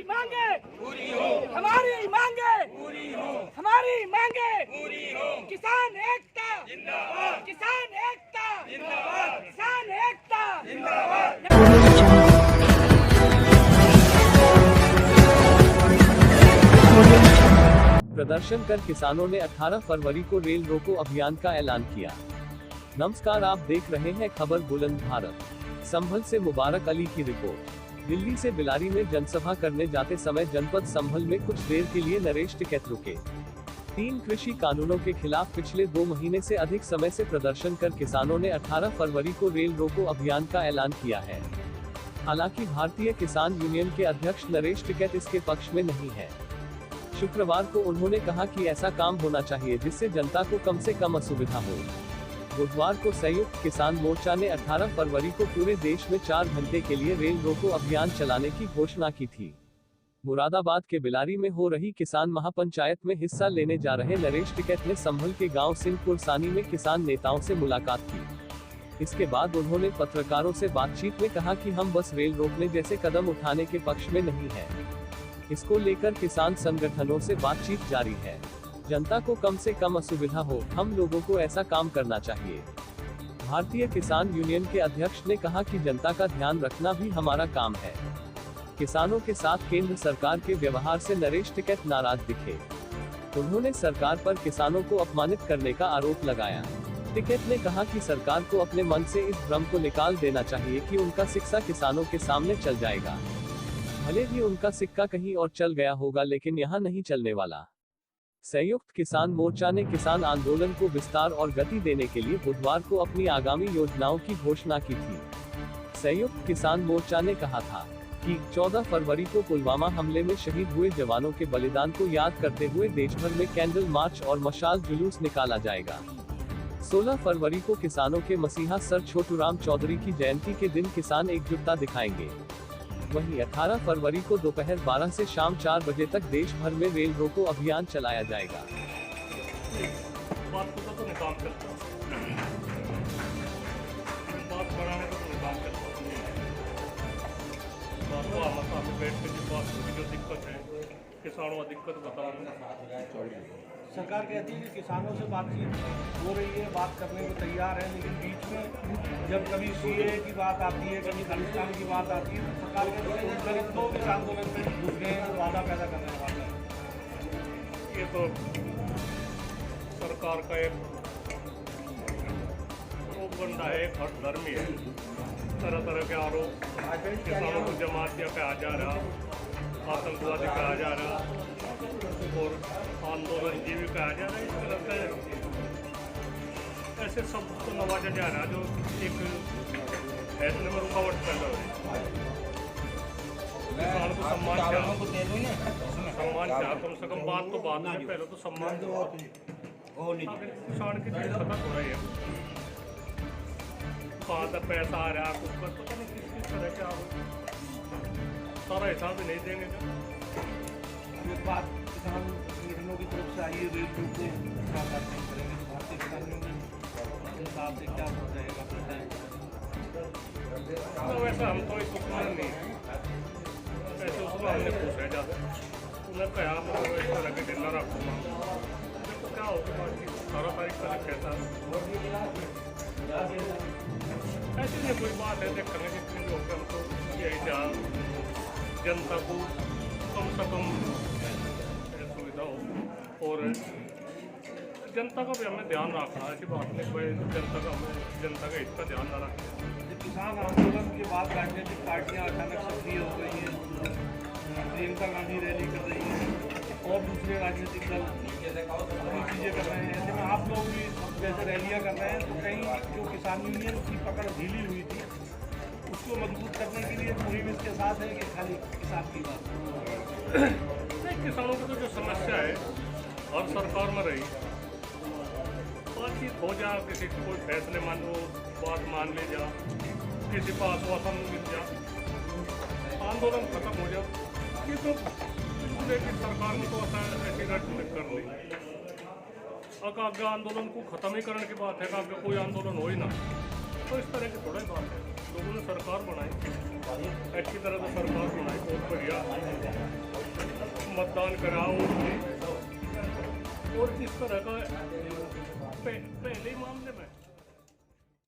मांगे पूरी हो, हमारी मांगे पूरी हो, हमारी मांगे पूरी हो। किसान एकता जिंदाबाद, किसान एकता जिंदाबाद, किसान एकता जिंदाबाद। प्रदर्शन कर किसानों ने 18 फरवरी को रेल रोको अभियान का ऐलान किया। नमस्कार, आप देख रहे हैं खबर बुलंद भारत। संभल से मुबारक अली की रिपोर्ट। दिल्ली से बिलारी में जनसभा करने जाते समय जनपद संभल में कुछ देर के लिए नरेश टिकैत रुके। 3 कृषि कानूनों के खिलाफ पिछले 2 महीने से अधिक समय से प्रदर्शन कर किसानों ने 18 फरवरी को रेल रोको अभियान का ऐलान किया है। हालांकि भारतीय किसान यूनियन के अध्यक्ष नरेश टिकैत इसके पक्ष में नहीं है। शुक्रवार को उन्होंने कहा कि ऐसा काम होना चाहिए जिससे जनता को कम से कम असुविधा हो। बुधवार को संयुक्त किसान मोर्चा ने 18 फरवरी को पूरे देश में 4 घंटे के लिए रेल रोको अभियान चलाने की घोषणा की थी। मुरादाबाद के बिलारी में हो रही किसान महापंचायत में हिस्सा लेने जा रहे नरेश टिकैत ने संभल के गांव सिंहपुर सानी में किसान नेताओं से मुलाकात की। इसके बाद उन्होंने पत्रकारों से बातचीत में कहा कि हम बस रेल रोकने जैसे कदम उठाने के पक्ष में नहीं है। इसको लेकर किसान संगठनों से बातचीत जारी है। जनता को कम से कम असुविधा हो, हम लोगों को ऐसा काम करना चाहिए। भारतीय किसान यूनियन के अध्यक्ष ने कहा कि जनता का ध्यान रखना भी हमारा काम है। किसानों के साथ केंद्र सरकार के व्यवहार से नरेश टिकैत नाराज दिखे। उन्होंने सरकार पर किसानों को अपमानित करने का आरोप लगाया। टिकैत ने कहा कि सरकार को अपने मन से इस भ्रम को निकाल देना चाहिए कि उनका सिक्का किसानों के सामने चल जाएगा। भले ही उनका सिक्का कहीं और चल गया होगा, लेकिन यहाँ नहीं चलने वाला। संयुक्त किसान मोर्चा ने किसान आंदोलन को विस्तार और गति देने के लिए बुधवार को अपनी आगामी योजनाओं की घोषणा की थी। संयुक्त किसान मोर्चा ने कहा था कि 14 फरवरी को पुलवामा हमले में शहीद हुए जवानों के बलिदान को याद करते हुए देश भर में कैंडल मार्च और मशाल जुलूस निकाला जाएगा। 16 फरवरी को किसानों के मसीहा सर छोटूराम चौधरी की जयंती के दिन किसान एकजुटता दिखाएंगे। वहीं 18 फरवरी को दोपहर 12 से शाम 4 बजे तक देश भर में रेल रोको अभियान चलाया जाएगा। किसानों का दिक्कत बताओ। सरकार कहती है कि किसानों से बातचीत हो रही है, बात करने को तैयार है, लेकिन बीच में जब कभी सीए की बात आती है, कभी खालिस्तान की बात आती है, तो सरकार कहती है दलितों के आंदोलन में घुस गए, वादा पैदा करने वाला है। ये तो सरकार का एक प्रोपगंडा है, एक हठधर्मी है। तरह तरह के आरोप किसानों को जमातिया कहा जा रहा, आतंकवादी कहा जा रहा और आंदोलन जीवी कहा जा रहा है। इस तरह से ऐसे सब को नवाजा जा रहा जो एक फैसले में रुकावट पैदा हो रही है। किसान को सम्मान चाह कम से कम बात तो बात नहीं, पहले तो सम्मान किसान की खपत हो रही है। कहाँ तक पैसा आ रहा है, कुछ पता नहीं किस तरह के आरोप, सारा हिसाब भी नहीं देंगे। एक बात किसान संगठनों की तरफ से आई है, रेल रोको क्या करते हैं करेंगे, तो भारतीय किसान यूनियन हिसाब से क्या हो जाएगा तो वैसा हम तो इसमें नहीं है, वैसे उसको हमने पूछा जाता उन्हें कहा ऐसा लगे कि न रखूँगा तो क्या होगा, 18 तारीख तक कहता ऐसी नहीं कोई बात है। देखने जितनी लोग हम तो यही जहाँ जनता को कम से कम सुविधा हो और जनता का भी हमें ध्यान रखना है कि बात नहीं कोई जनता का हित का ध्यान न रखें। किसान आंदोलन के बाद राजनीतिक पार्टियां अचानक सक्रिय हो गई हैं, प्रियंका गांधी रैली कर रही हैं और दूसरे राजनीतिक दल कई चीज़ें कर रहे हैं। ऐसे में आप लोग भी जैसे रैलियाँ कर रहे हैं, तो कहीं जो किसान यूनियन की पकड़ ढीली हुई थी उसको मजबूत करने के लिए मुहिम इसके साथ है कि खाली किसान की बात नहीं। किसानों की तो जो समस्या है हर सरकार में रही, बातचीत हो जा, किसी को कोई फैसले मान लो, बात मान ले जा, किसी को आश्वासन मिल जा, आंदोलन खत्म हो जा। ये तो सरकार ने तो ऐसी रट कर ली। अगर आंदोलन को खत्म ही करने की बात है, अगर कोई आंदोलन हो ही ना, तो इस तरह की थोड़ा ही बात है। लोगों ने सरकार बनाई, अच्छी तरह से सरकार बनाई, बहुत बढ़िया। मतदान कराओ और इस तरह का पहले मामले में